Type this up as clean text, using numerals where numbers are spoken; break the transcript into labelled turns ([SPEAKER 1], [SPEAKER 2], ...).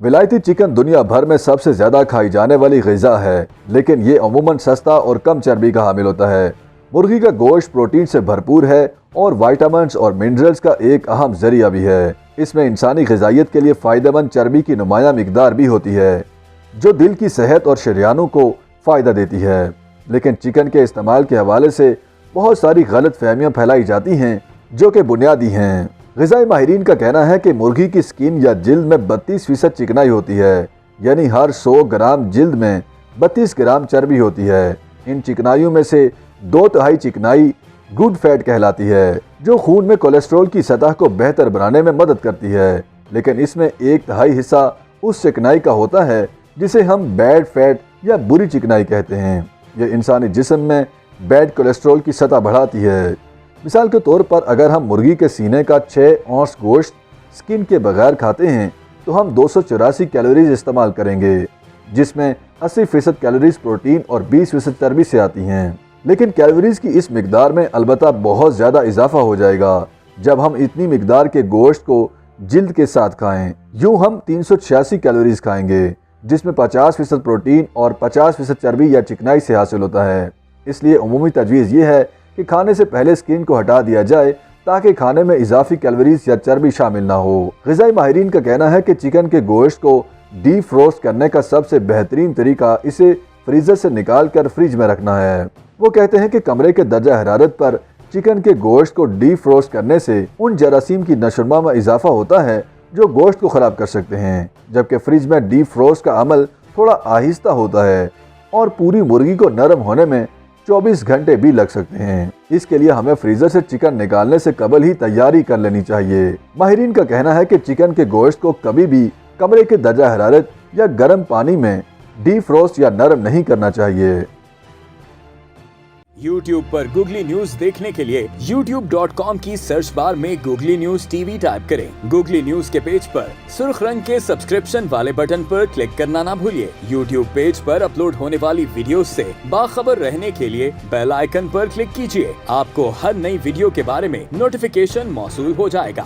[SPEAKER 1] विलायती चिकन दुनिया भर में सबसे ज्यादा खाई जाने वाली ग़िज़ा है, लेकिन ये अमूमन सस्ता और कम चर्बी का हामिल होता है। मुर्गी का गोश्त प्रोटीन से भरपूर है और विटामिन्स और मिनरल्स का एक अहम जरिया भी है। इसमें इंसानी ग़िज़ाइयत के लिए फ़ायदेमंद चर्बी की नुमायां मिकदार भी होती है, जो दिल की सेहत और शरियानों को फ़ायदा देती है। लेकिन चिकन के इस्तेमाल के हवाले से बहुत सारी गलत फहमियाँ फैलाई जाती हैं, जो कि बुनियादी हैं। ग़िज़ाई माहिरीन का कहना है कि मुर्गी की स्किन या जिल्द में 32% चिकनाई होती है, यानी हर 100 ग्राम जिल्द में 32 ग्राम चर्बी होती है। इन चिकनाइयों में से 2/3 चिकनाई गुड फैट कहलाती है, जो खून में कोलेस्ट्रॉल की सतह को बेहतर बनाने में मदद करती है। लेकिन इसमें 1/3 हिस्सा उस चिकनाई का होता है जिसे हम बैड फैट या बुरी चिकनाई कहते हैं। यह इंसानी जिस्म में बैड कोलेस्ट्रॉल की सतह बढ़ाती है। मिसाल के तौर पर अगर हम मुर्गी के सीने का 6 औंस गोश्त स्किन के बगैर खाते हैं तो हम 284 कैलोरीज इस्तेमाल करेंगे, जिसमें 80% कैलोरीज प्रोटीन और 20% चर्बी से आती हैं। लेकिन कैलोरीज की इस मिकदार में अलबत्ता बहुत ज़्यादा इजाफा हो जाएगा जब हम इतनी मिकदार के गोश्त को जिल्द के साथ खाएं। यूँ हम 386 कैलोरीज खाएंगे, जिसमें 50% प्रोटीन और 50% चर्बी या चिकनाई से हासिल होता है। इसलिए उमूमी तजवीज़ ये है कि खाने से पहले स्किन को हटा दिया जाए ताकि खाने में इजाफी कैलोरीज या चर्बी शामिल ना हो। ग़िज़ाई माहिरीन का कहना है कि चिकन के गोश्त को डीप फ्रोस्ट करने का सबसे बेहतरीन तरीका इसे फ्रीज़र से निकाल कर फ्रिज में रखना है। वो कहते हैं कि कमरे के दर्जा हरारत पर चिकन के गोश्त को डीप फ्रोस्ट करने से उन जरासीम की नशोनुमा में इजाफा होता है जो गोश्त को ख़राब कर सकते हैं, जबकि फ्रिज में डीप फ्रोस्ट का अमल थोड़ा आहिस्ता होता है और पूरी मुर्गी को नरम होने में 24 घंटे भी लग सकते हैं। इसके लिए हमें फ्रीजर से चिकन निकालने से कबल ही तैयारी कर लेनी चाहिए। माहिरीन का कहना है कि चिकन के गोश्त को कभी भी कमरे के दर्जा हरारत या गर्म पानी में डीप फ्रोस्ट या नरम नहीं करना चाहिए।
[SPEAKER 2] YouTube पर गूगली न्यूज देखने के लिए youtube.com की सर्च बार में गूगली न्यूज टीवी टाइप करें। गूगली न्यूज के पेज पर सुर्ख रंग के सब्सक्रिप्शन वाले बटन पर क्लिक करना ना भूलिए। YouTube पेज पर अपलोड होने वाली वीडियोस से बाखबर रहने के लिए बेल आइकन पर क्लिक कीजिए। आपको हर नई वीडियो के बारे में नोटिफिकेशन मौसूल हो जाएगा।